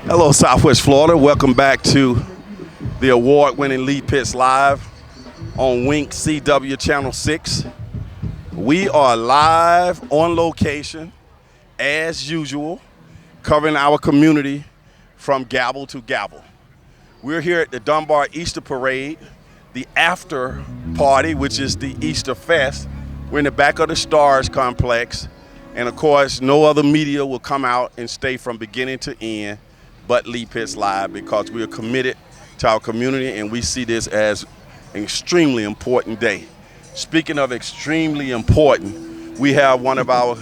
Hello, Southwest Florida. Welcome back to the award-winning Lead Pits Live on Wink CW Channel 6. We are live on location, as usual, covering our community from gavel to gavel. We're here at the Dunbar Easter Parade, the after party, which is the Easter Fest. We're in the back of the Stars Complex, and of course, no other media will come out and stay from beginning to end but Lead Pits Live, because we are committed to our community and we see this as an extremely important day. Speaking of extremely important, we have one of our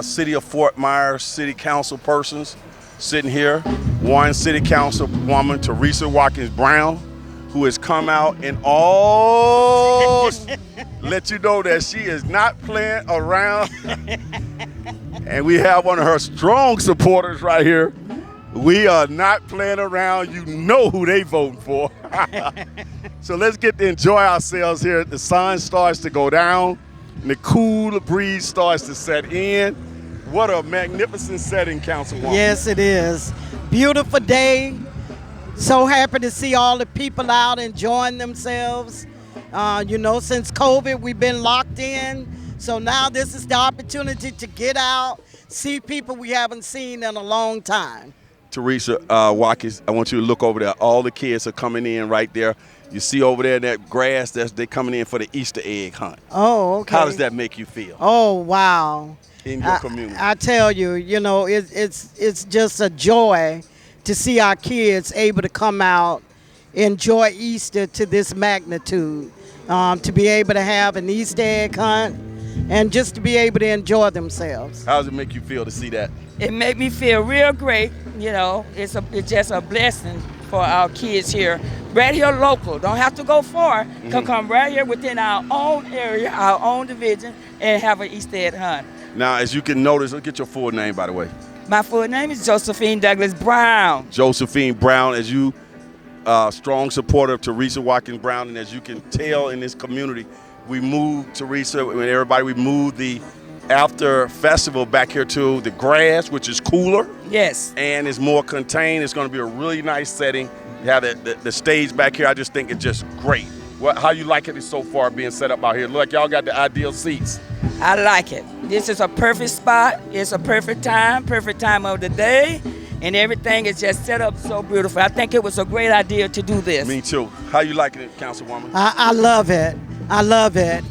City of Fort Myers City Council persons sitting here, Warren City Councilwoman Teresa Watkins Brown, who has come out and let you know that she is not playing around. And we have one of her strong supporters right here. We are not playing around. You know who they voting for. So let's get to enjoy ourselves here. The sun starts to go down and the cool breeze starts to set in. What a magnificent setting, Councilwoman. Yes, it is. Beautiful day. So happy to see all the people out enjoying themselves. Since COVID, we've been locked in. So now this is the opportunity to get out, see people we haven't seen in a long time. Teresa Watkins, I want you to look over there. All the kids are coming in right there. You see over there that grass, they're coming in for the Easter egg hunt. Oh, okay. How does that make you feel? Oh, wow. In your community? I tell you, it's just a joy to see our kids able to come out, enjoy Easter to this magnitude, to be able to have an Easter egg hunt, and just to be able to enjoy themselves. How does it make you feel to see that? It made me feel real great. It's just a blessing for our kids here. Right here local, don't have to go far. Can come right here within our own area, our own division, and have an Easter egg hunt. Now, as you can notice, let's get your full name, by the way. My full name is Josephine Douglas Brown. Josephine Brown, as you strong supporter of Teresa Watkins Brown, and as you can tell in this community, we moved Teresa and everybody. We moved the after festival back here to the grass, which is cooler. Yes. And it's more contained. It's going to be a really nice setting. You have the stage back here. I just think it's just great. How you like it so far being set up out here? Look like y'all got the ideal seats. I like it. This is a perfect spot. It's a perfect time of the day. And everything is just set up so beautiful. I think it was a great idea to do this. Me too. How you liking it, Councilwoman? I love it. I love it.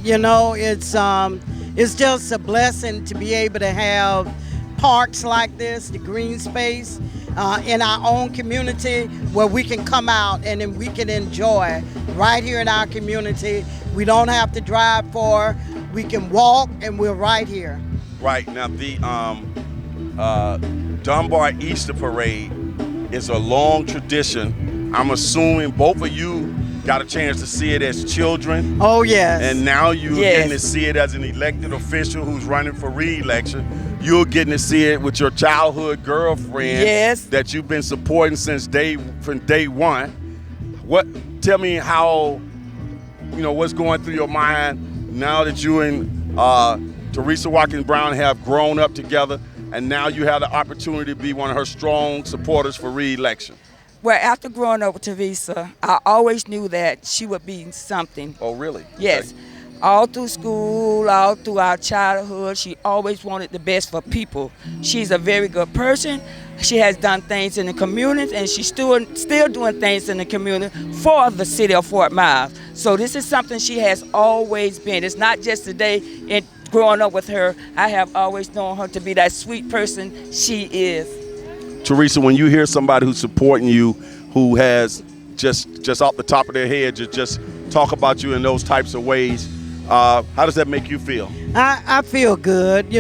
It's just a blessing to be able to have parks like this, the green space, in our own community where we can come out and then we can enjoy right here in our community. We don't have to drive far. We can walk and we're right here. Right. Now, the Dunbar Easter Parade is a long tradition. I'm assuming both of you got a chance to see it as children. Oh, yes. And now you're getting to see it as an elected official who's running for re-election. You're getting to see it with your childhood girlfriend that you've been supporting from day one. Tell me how, what's going through your mind now that you and Teresa Watkins Brown have grown up together, and now you have the opportunity to be one of her strong supporters for re-election. Well, after growing up with Teresa, I always knew that she would be something. Oh, really? Yes. Okay. All through school, all through our childhood, she always wanted the best for people. She's a very good person. She has done things in the community, and she's still doing things in the community for the city of Fort Myers. So this is something she has always been. It's not just today. Growing up with her, I have always known her to be that sweet person she is. Teresa, when you hear somebody who's supporting you, who has just off the top of their head, just talk about you in those types of ways, how does that make you feel? I feel good.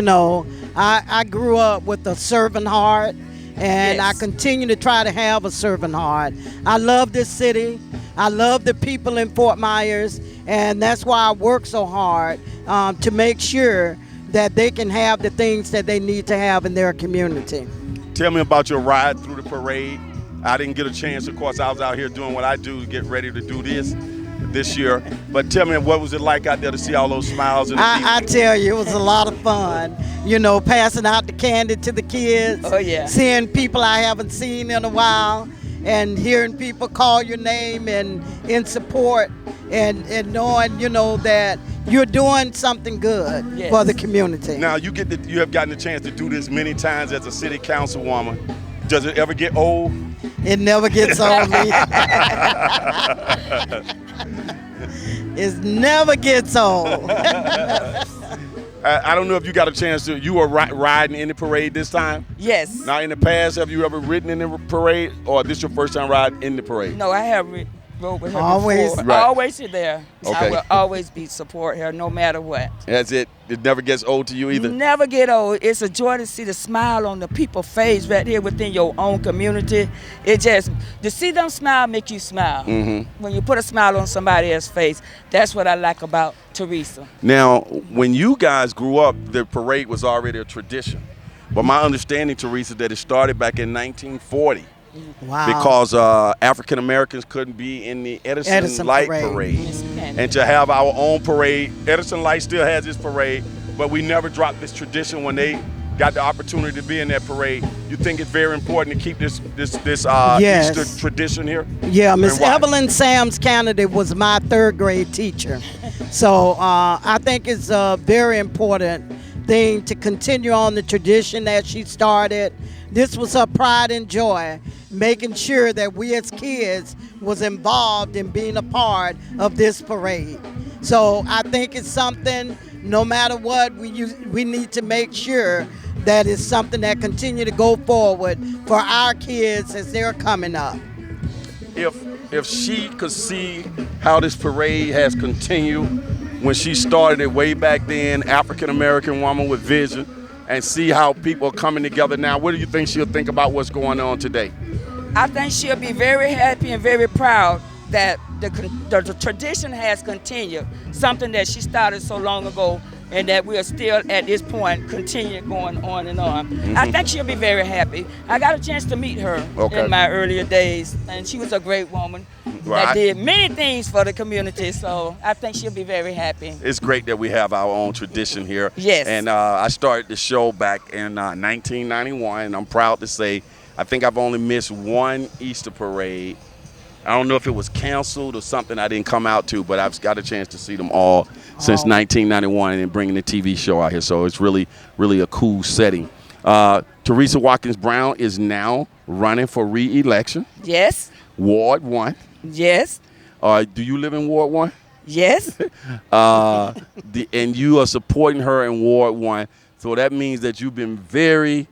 I grew up with a servant heart, and I continue to try to have a servant heart. I love this city. I love the people in Fort Myers, and that's why I work so hard to make sure that they can have the things that they need to have in their community. Tell me about your ride through the parade. I didn't get a chance, of course. I was out here doing what I do to get ready to do this. this year. But tell me, what was it like out there to see all those smiles and the I tell you, it was a lot of fun. Passing out the candy to the kids. Oh, yeah. Seeing people I haven't seen in a while, and hearing people call your name and in support, and knowing that you're doing something good Yes. for the community. Now you have gotten a chance to do this many times as a city councilwoman. Does it ever get old? It never gets old. It never gets old. I don't know if you got a chance to. You were riding in the parade this time? Yes. Now, in the past, have you ever ridden in the parade, or this your first time riding in the parade? No, I have rode with her Always. before. Right. Always there. Okay. I will always support her no matter what. That's it. It never gets old to you either. Never get old. It's a joy to see the smile on the people's face right here within your own community. To see them smile make you smile. Mm-hmm. When you put a smile on somebody else's face, that's what I like about Teresa. Now, when you guys grew up, the parade was already a tradition. But my understanding, Teresa, that it started back in 1940. Wow. Because African Americans couldn't be in the Edison Light Parade. And to have our own parade, Edison Light still has its parade, but we never dropped this tradition when they got the opportunity to be in that parade. You think it's very important to keep this Yes. Easter tradition here? Yeah, Miss And why? Evelyn Sams Kennedy was my third grade teacher. So I think it's a very important thing to continue on the tradition that she started. This was her pride and joy, making sure that we as kids was involved in being a part of this parade. So I think it's something, no matter what, we need to make sure that it's something that continue to go forward for our kids as they're coming up. If she could see how this parade has continued when she started it way back then, African American woman with vision, and see how people are coming together now, what do you think she'll think about what's going on today? I think she'll be very happy and very proud that the tradition has continued, something that she started so long ago, and that we are still at this point continue going on and on. Mm-hmm. I think she'll be very happy. I got a chance to meet her in my earlier days, and she was a great woman that did many things for the community, so I think she'll be very happy. It's great that we have our own tradition here. Yes. And I started the show back in 1991, and I'm proud to say I think I've only missed one Easter parade. I don't know if it was canceled or something I didn't come out to, but I've got a chance to see them all since 1991 and bringing the TV show out here. So it's really, really a cool setting. Teresa Watkins Brown is now running for re-election. Yes. Ward 1. Yes. Do you live in Ward 1? Yes. And you are supporting her in Ward 1. So that means that you've been very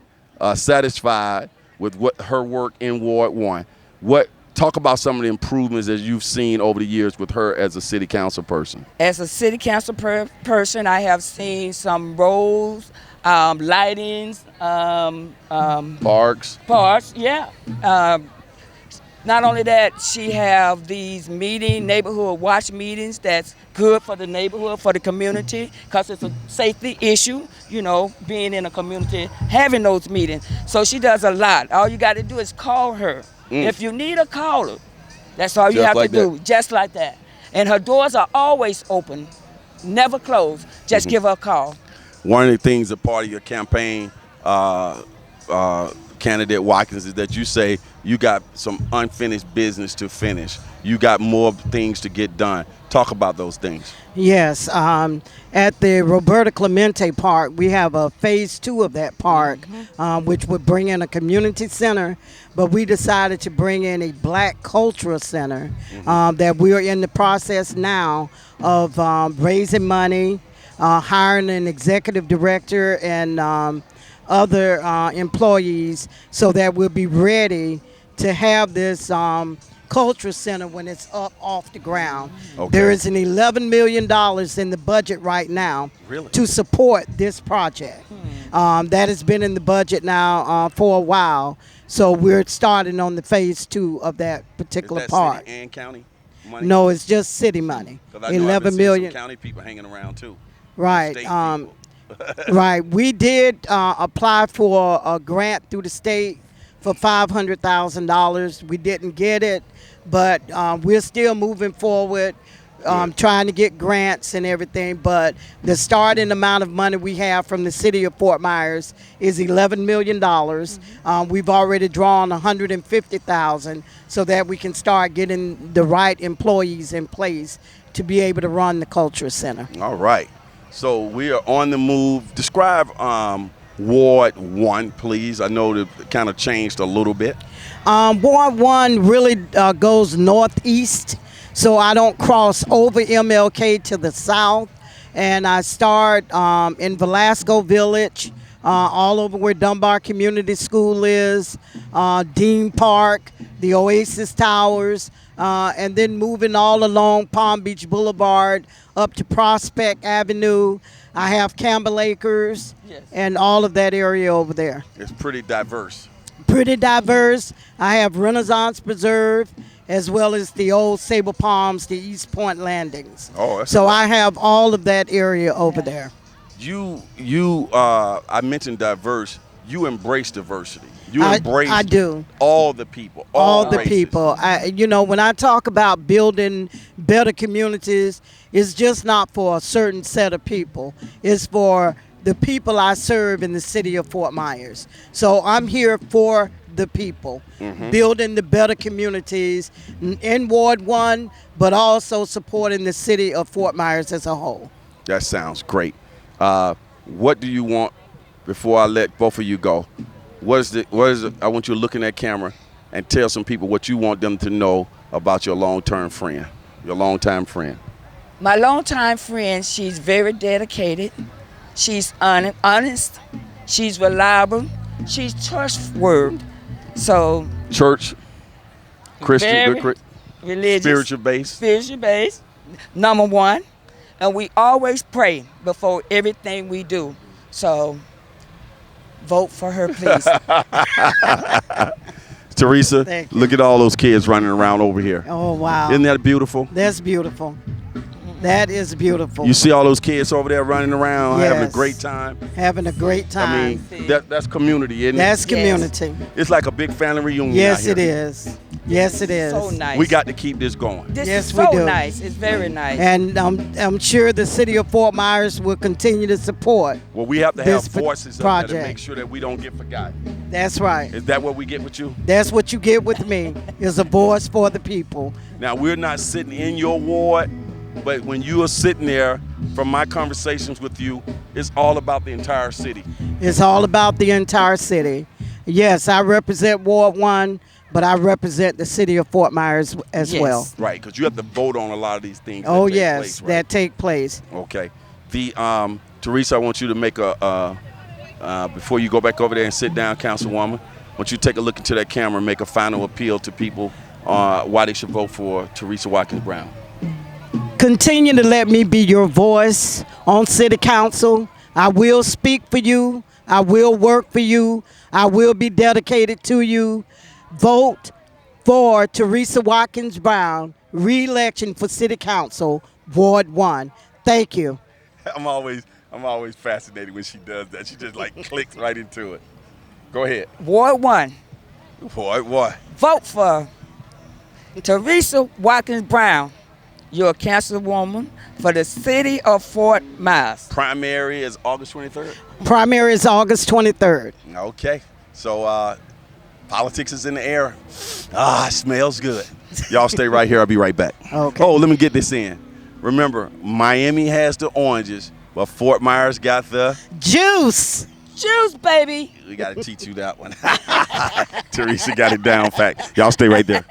satisfied with her work in Ward 1. Talk about some of the improvements that you've seen over the years with her as a city council person. As a city council person, I have seen some roads, lightings, parks, yeah. Not only that, she have these neighborhood watch meetings that's good for the neighborhood, for the community, because it's a safety issue, being in a community, having those meetings. So she does a lot. All you got to do is call her. If you need a caller, that's all you have to do, just like that. And her doors are always open, never closed. Just give her a call. One of the things, a part of your campaign, candidate Watkins, is that you say you got some unfinished business to finish. You got more things to get done. Talk about those things. Yes. At the Roberta Clemente Park, we have a phase 2 of that park, which would bring in a community center, but we decided to bring in a black cultural center that we are in the process now of raising money, hiring an executive director and other employees so that we'll be ready to have this cultural center when it's up off the ground. Okay. There is an $11 million in the budget right now to support this project. That has been in the budget now for a while. So we're starting on the phase 2 of that particular park. City and county money? No, it's just city money. 11 million. Some county people hanging around too. Right. Right. We did apply for a grant through the state for $500,000. We didn't get it, but we're still moving forward trying to get grants and everything, but the starting amount of money we have from the city of Fort Myers is $11 million. We've already drawn $150,000 so that we can start getting the right employees in place to be able to run the Culture Center. All right. So we are on the move. Describe Ward 1, please. I know it kind of changed a little bit. Ward 1 really goes northeast, so I don't cross over MLK to the south. And I start in Velasco Village, all over where Dunbar Community School is, Dean Park, the Oasis Towers, and then moving all along Palm Beach Boulevard up to Prospect Avenue. I have Campbell Acres, Yes. and all of that area over there. It's pretty diverse. Pretty diverse. I have Renaissance Preserve, as well as the old Sable Palms, the East Point Landings. Oh, that's So I have all of that area over there. I mentioned diverse. You embrace diversity. You embrace I do. all the people, All the races. people. When I talk about building better communities, it's just not for a certain set of people. It's for the people I serve in the city of Fort Myers. So I'm here for the people, building the better communities in Ward 1, but also supporting the city of Fort Myers as a whole. That sounds great. What do you want, before I let both of you go, what is it? I want you to look in that camera and tell some people what you want them to know about your long-term friend, your long-time friend. My longtime friend, she's very dedicated. She's honest. She's reliable. She's trustworthy. So Church, Christian, very good, religious, spiritual base. spiritual based, number one. And we always pray before everything we do. So vote for her, please. Teresa, Thank you. look at all those kids running around over here. Oh, wow. Isn't that beautiful? That's beautiful. That is beautiful. You see all those kids over there running around, having a Yes. great time. Having a great time. I mean, that's community, isn't That's it? community. It's like a big family reunion out Yes, here. it is. Yes, it is. So nice. We got to keep this going. This Yes, is we so do. nice. It's very nice. And I'm sure the city of Fort Myers will continue to support. Well, we have to have This voices up there to project. make sure that we don't get forgotten. That's right. Is that what we get with you? That's what you get with me, is a voice for the people. Now, we're not sitting in your ward, but when you are sitting there, from my conversations with you, it's all about the entire city. It's all about the entire city. Yes, I represent Ward 1, but I represent the city of Fort Myers as Yes. well. Right, because you have to vote on a lot of these things. that Oh, take yes, place, right? that take place. Okay. Teresa, I want you to make before you go back over there and sit down, Councilwoman, I want you to take a look into that camera and make a final appeal to people why they should vote for Teresa Watkins Brown. Continue to let me be your voice on city council. I will speak for you. I will work for you. I will be dedicated to you. Vote for Teresa Watkins Brown, re-election for city council, Ward 1. Thank you. I'm always fascinated when she does that. She just like clicks right into it. Go ahead. Ward 1, Boy. vote for Teresa Watkins Brown, your councilwoman for the city of Fort Myers. Primary is August 23rd. Primary is August 23rd. Okay. So politics is in the air. It smells good. Y'all stay right here. I'll be right back. Okay. Oh, let me get this in. Remember, Miami has the oranges, but Fort Myers got the... Juice. Juice, baby. We got to teach you that one. Teresa got it down, fact. Y'all stay right there.